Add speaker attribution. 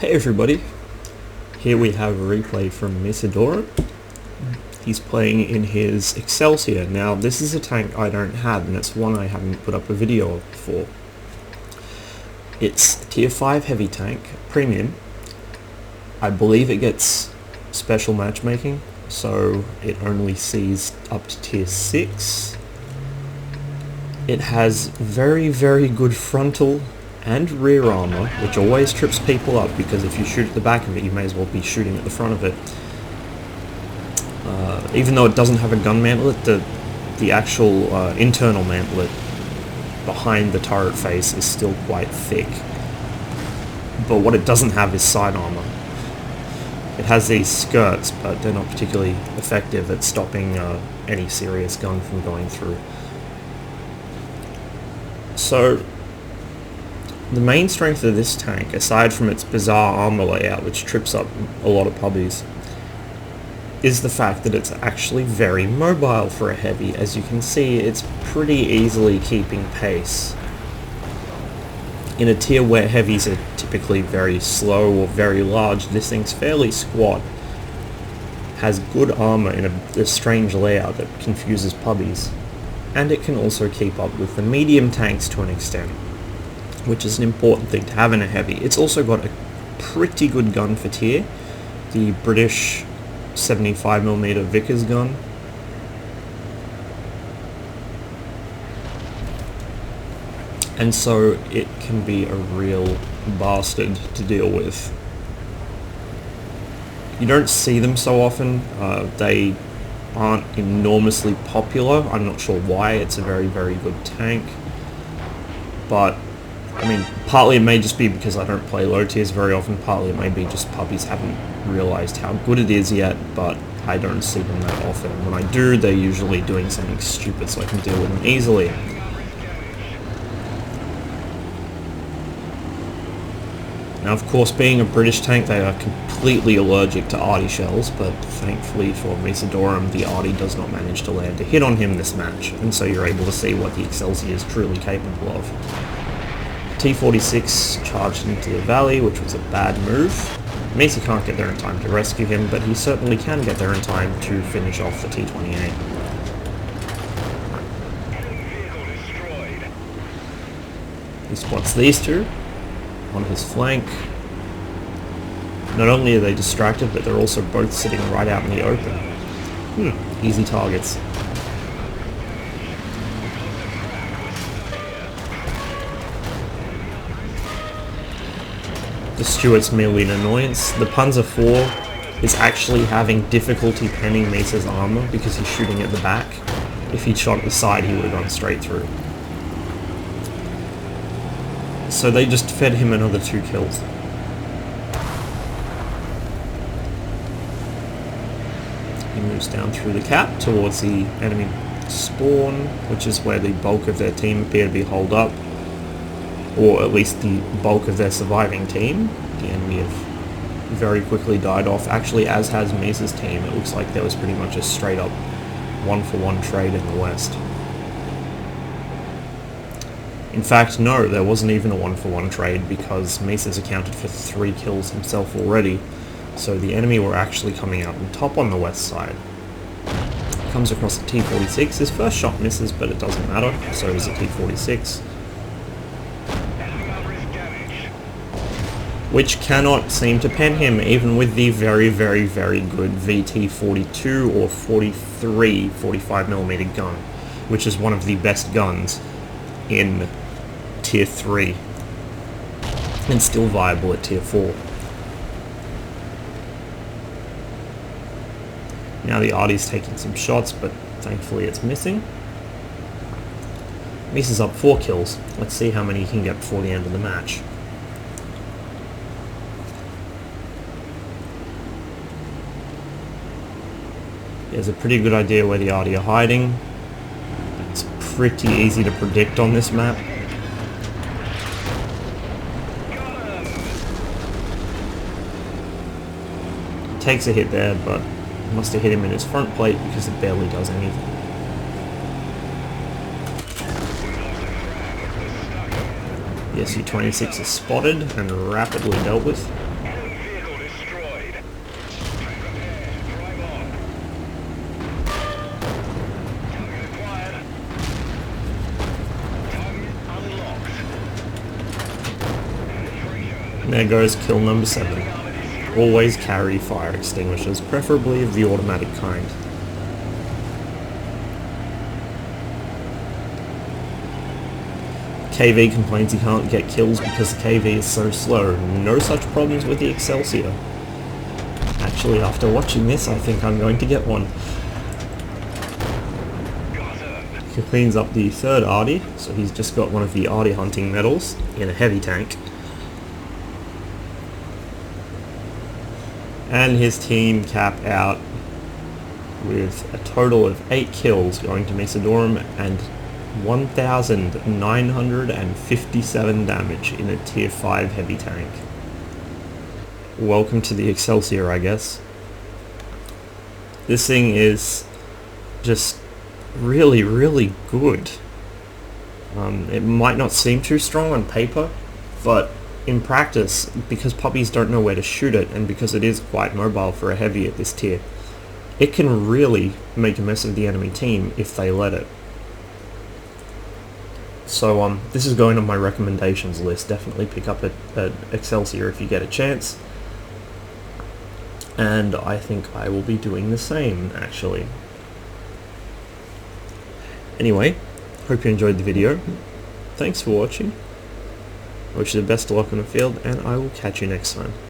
Speaker 1: Hey everybody, here we have a replay from Misadora. He's playing in his Excelsior. Now this is a tank I don't have, and it's one I haven't put up a video of before. It's a tier 5 heavy tank, premium. I believe it gets special matchmaking, so it only sees up to tier 6. It has very good frontal and rear armor, which always trips people up because if you shoot at the back of it, you may as well be shooting at the front of it. Even though it doesn't have a gun mantlet, the actual internal mantlet behind the turret face is still quite thick. But what it doesn't have is side armor. It has these skirts, but they're not particularly effective at stopping any serious gun from going through. So the main strength of this tank, aside from its bizarre armor layout which trips up a lot of pubbies, is the fact that it's actually very mobile for a heavy. As you can see, it's pretty easily keeping pace. In a tier where heavies are typically very slow or very large, this thing's fairly squat, has good armor in a strange layout that confuses pubbies, and it can also keep up with the medium tanks to an extent, which is an important thing to have in a heavy. It's also got a pretty good gun for tier, the British 75mm Vickers gun. And so it can be a real bastard to deal with. You don't see them so often. They aren't enormously popular. I'm not sure why. It's a very good tank. But I mean, partly it may just be because I don't play low tiers very often, partly it may be just puppies haven't realised how good it is yet, but I don't see them that often. When I do, they're usually doing something stupid so I can deal with them easily. Now of course, being a British tank, they are completely allergic to arty shells, but thankfully for Misadorum, the arty does not manage to land a hit on him this match, and so you're able to see what the Excelsior is truly capable of. T-46 charged into the valley, which was a bad move. Misa can't get there in time to rescue him, but he certainly can get there in time to finish off the T-28. He spots these two on his flank. Not only are they distracted, but they're also both sitting right out in the open. Easy targets. The Stuart's merely an annoyance. The Panzer IV is actually having difficulty penning Misa's armor because he's shooting at the back. If he'd shot at the side, he would have gone straight through. So they just fed him another 2 kills. He moves down through the cap towards the enemy spawn, which is where the bulk of their team appear to be holed up. Or at least the bulk of their surviving team. The enemy have very quickly died off. Actually, as has Misa's team, it looks like there was pretty much a straight up 1-for-1 trade in the west. In fact, no, there wasn't even a 1-for-1 trade because Misa's accounted for 3 kills himself already, so the enemy were actually coming out on top on the west side. Comes across the T-46, his first shot misses, but it doesn't matter, so does the T-46. Which cannot seem to pen him, even with the very good VT-42 or 43 45mm gun, which is one of the best guns in tier 3 and still viable at tier 4. Now the arty's taking some shots, but thankfully it's missing. Misa's up 4 kills. Let's see how many he can get before the end of the match. He has a pretty good idea where the arty are hiding. It's pretty easy to predict on this map. Takes a hit there, but must have hit him in his front plate because it barely does anything. The Su-26 is spotted and rapidly dealt with. And there goes kill number 7. Always carry fire extinguishers, preferably of the automatic kind. KV complains he can't get kills because the KV is so slow. No such problems with the Excelsior. Actually, after watching this, I think I'm going to get one. He cleans up the third Arty, so he's just got one of the Arty hunting medals in a heavy tank. And his team cap out with a total of 8 kills going to Mesodorum and 1,957 damage in a tier 5 heavy tank. Welcome to the Excelsior, I guess. This thing is just really, really good. It might not seem too strong on paper, but in practice, because puppies don't know where to shoot it, and because it is quite mobile for a heavy at this tier, it can really make a mess of the enemy team if they let it. So this is going on my recommendations list. Definitely pick up an Excelsior if you get a chance. And I think I will be doing the same, actually. Anyway, hope you enjoyed the video. Thanks for watching. I wish you the best of luck on the field, and I will catch you next time.